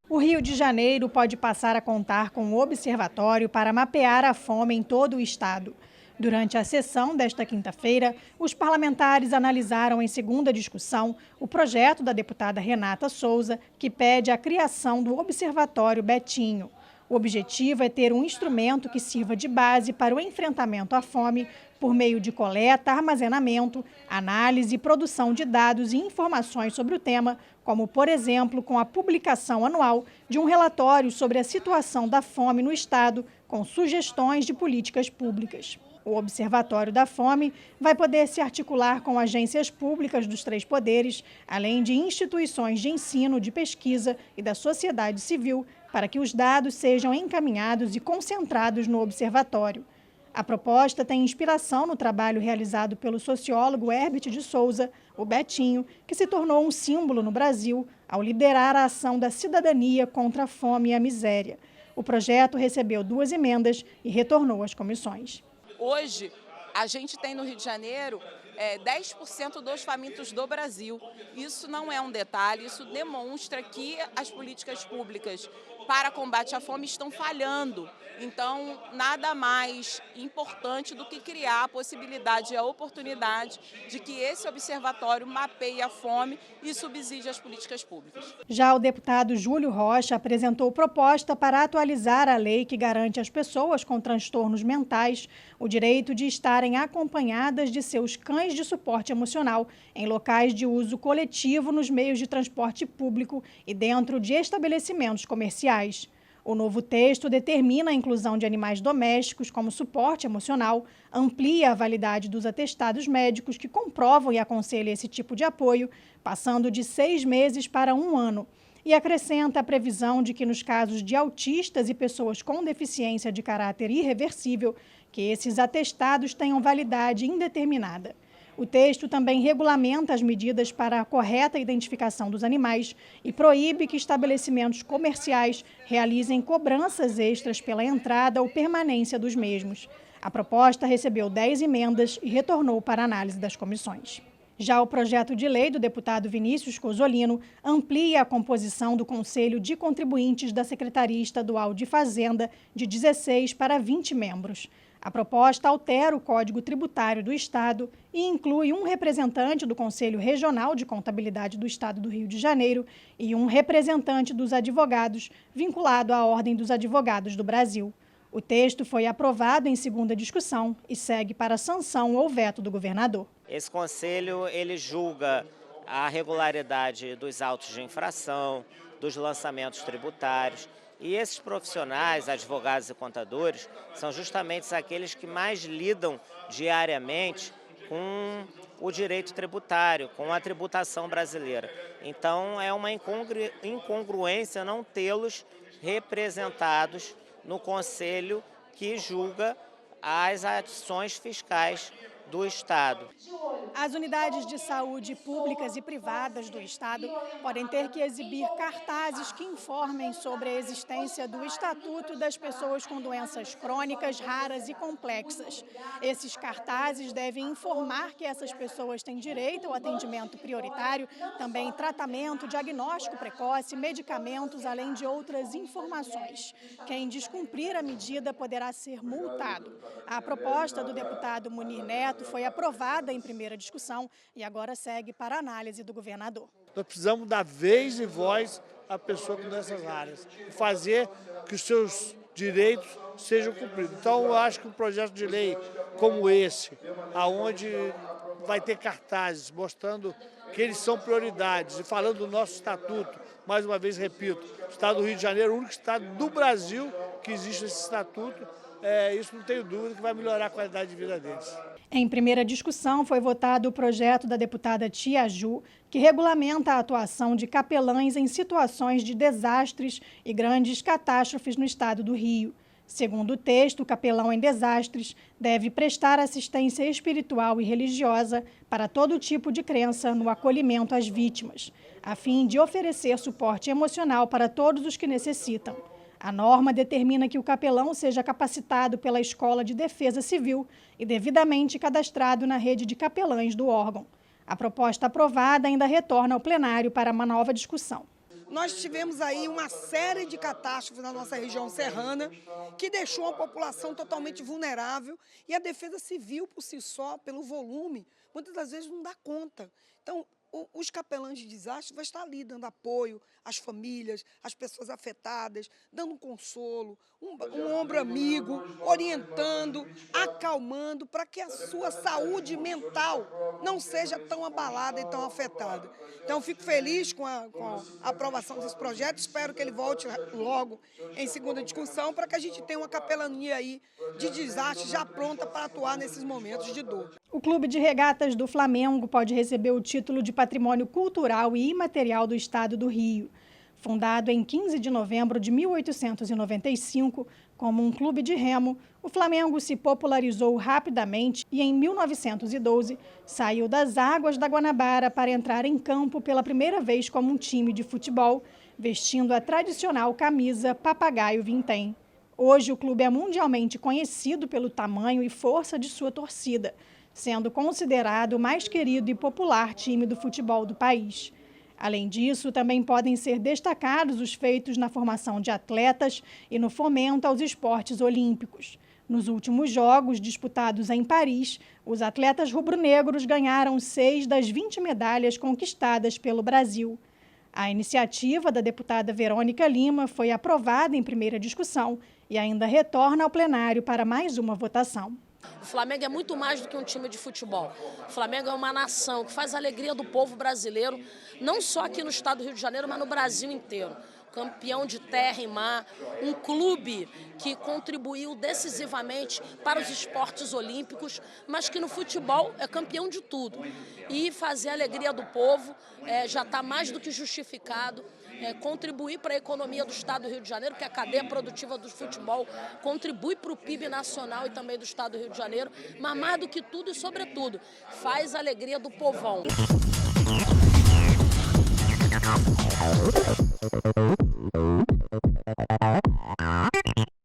O Rio de Janeiro pode passar a contar com um observatório para mapear a fome em todo o estado. Durante a sessão desta quinta-feira, os parlamentares analisaram em segunda discussão o projeto da deputada Renata Souza, que pede a criação do Observatório Betinho. O objetivo é ter um instrumento que sirva de base para o enfrentamento à fome por meio de coleta, armazenamento, análise e produção de dados e informações sobre o tema, como, por exemplo, com a publicação anual de um relatório sobre a situação da fome no estado, com sugestões de políticas públicas. O Observatório da Fome vai poder se articular com agências públicas dos 3 poderes, além de instituições de ensino, de pesquisa e da sociedade civil, para que os dados sejam encaminhados e concentrados no observatório. A proposta tem inspiração no trabalho realizado pelo sociólogo Herbert de Souza, o Betinho, que se tornou um símbolo no Brasil ao liderar a ação da cidadania contra a fome e a miséria. O projeto recebeu 2 emendas e retornou às comissões. Hoje, a gente tem no Rio de Janeiro 10% dos famintos do Brasil. Isso não é um detalhe, isso demonstra que as políticas públicas para combate à fome estão falhando. Então, nada mais importante do que criar a possibilidade e a oportunidade de que esse observatório mapeie a fome e subsídio as políticas públicas. Já o deputado Júlio Rocha apresentou proposta para atualizar a lei que garante às pessoas com transtornos mentais o direito de estarem acompanhadas de seus cães de suporte emocional em locais de uso coletivo nos meios de transporte público e dentro de estabelecimentos comerciais. O novo texto determina a inclusão de animais domésticos como suporte emocional, amplia a validade dos atestados médicos que comprovam e aconselham esse tipo de apoio, passando de 6 meses para 1 ano, e acrescenta a previsão de que nos casos de autistas e pessoas com deficiência de caráter irreversível, que esses atestados tenham validade indeterminada. O texto também regulamenta as medidas para a correta identificação dos animais e proíbe que estabelecimentos comerciais realizem cobranças extras pela entrada ou permanência dos mesmos. A proposta recebeu 10 emendas e retornou para análise das comissões. Já o projeto de lei do deputado Vinícius Cozzolino amplia a composição do Conselho de Contribuintes da Secretaria Estadual de Fazenda de 16 para 20 membros. A proposta altera o Código Tributário do Estado e inclui um representante do Conselho Regional de Contabilidade do Estado do Rio de Janeiro e um representante dos advogados, vinculado à Ordem dos Advogados do Brasil. O texto foi aprovado em segunda discussão e segue para sanção ou veto do governador. Esse conselho ele julga a regularidade dos autos de infração, dos lançamentos tributários. E esses profissionais, advogados e contadores, são justamente aqueles que mais lidam diariamente com o direito tributário, com a tributação brasileira. Então, é uma incongruência não tê-los representados no conselho que julga as ações fiscais do Estado. As unidades de saúde públicas e privadas do Estado podem ter que exibir cartazes que informem sobre a existência do Estatuto das Pessoas com Doenças Crônicas, Raras e Complexas. Esses cartazes devem informar que essas pessoas têm direito ao atendimento prioritário, também tratamento, diagnóstico precoce, medicamentos, além de outras informações. Quem descumprir a medida poderá ser multado. A proposta do deputado Munir Neto foi aprovada em primeira discussão e agora segue para análise do governador. Nós precisamos dar vez e voz à pessoa com doenças raras e fazer que os seus direitos sejam cumpridos. Então, eu acho que um projeto de lei como esse, aonde vai ter cartazes mostrando que eles são prioridades e falando do nosso estatuto, mais uma vez repito, o Estado do Rio de Janeiro é o único estado do Brasil que existe esse estatuto. Isso não tenho dúvida que vai melhorar a qualidade de vida deles. Em primeira discussão, foi votado o projeto da deputada Tia Ju, que regulamenta a atuação de capelães em situações de desastres e grandes catástrofes no estado do Rio. Segundo o texto, o capelão em desastres deve prestar assistência espiritual e religiosa para todo tipo de crença no acolhimento às vítimas, a fim de oferecer suporte emocional para todos os que necessitam. A norma determina que o capelão seja capacitado pela Escola de Defesa Civil e devidamente cadastrado na rede de capelães do órgão. A proposta aprovada ainda retorna ao plenário para uma nova discussão. Nós tivemos aí uma série de catástrofes na nossa região serrana que deixou a população totalmente vulnerável e a Defesa Civil, por si só, pelo volume, muitas das vezes não dá conta. Então, os capelães de desastre vão estar ali dando apoio às famílias, às pessoas afetadas, dando um consolo, um ombro amigo, orientando, acalmando, para que a sua saúde mental não seja tão abalada e tão afetada. Então, fico feliz com a aprovação desse projeto, espero que ele volte logo em segunda discussão, para que a gente tenha uma capelania aí de desastre já pronta para atuar nesses momentos de dor. O Clube de Regatas do Flamengo pode receber o título de Patrimônio Cultural e Imaterial do Estado do Rio. Fundado em 15 de novembro de 1895 como um clube de remo, o Flamengo se popularizou rapidamente e, em 1912, saiu das águas da Guanabara para entrar em campo pela primeira vez como um time de futebol, vestindo a tradicional camisa papagaio vintém. Hoje, o clube é mundialmente conhecido pelo tamanho e força de sua torcida, sendo considerado o mais querido e popular time do futebol do país. Além disso, também podem ser destacados os feitos na formação de atletas e no fomento aos esportes olímpicos. Nos últimos Jogos, disputados em Paris, os atletas rubro-negros ganharam 6 das 20 medalhas conquistadas pelo Brasil. A iniciativa da deputada Verônica Lima foi aprovada em primeira discussão e ainda retorna ao plenário para mais uma votação. O Flamengo é muito mais do que um time de futebol. O Flamengo é uma nação que faz a alegria do povo brasileiro, não só aqui no estado do Rio de Janeiro, mas no Brasil inteiro. Campeão de terra e mar, um clube que contribuiu decisivamente para os esportes olímpicos, mas que no futebol é campeão de tudo. E fazer a alegria do povo já está mais do que justificado. Contribuir para a economia do estado do Rio de Janeiro, que a cadeia produtiva do futebol contribui para o PIB nacional e também do estado do Rio de Janeiro, mas mais do que tudo e sobretudo, faz a alegria do povão.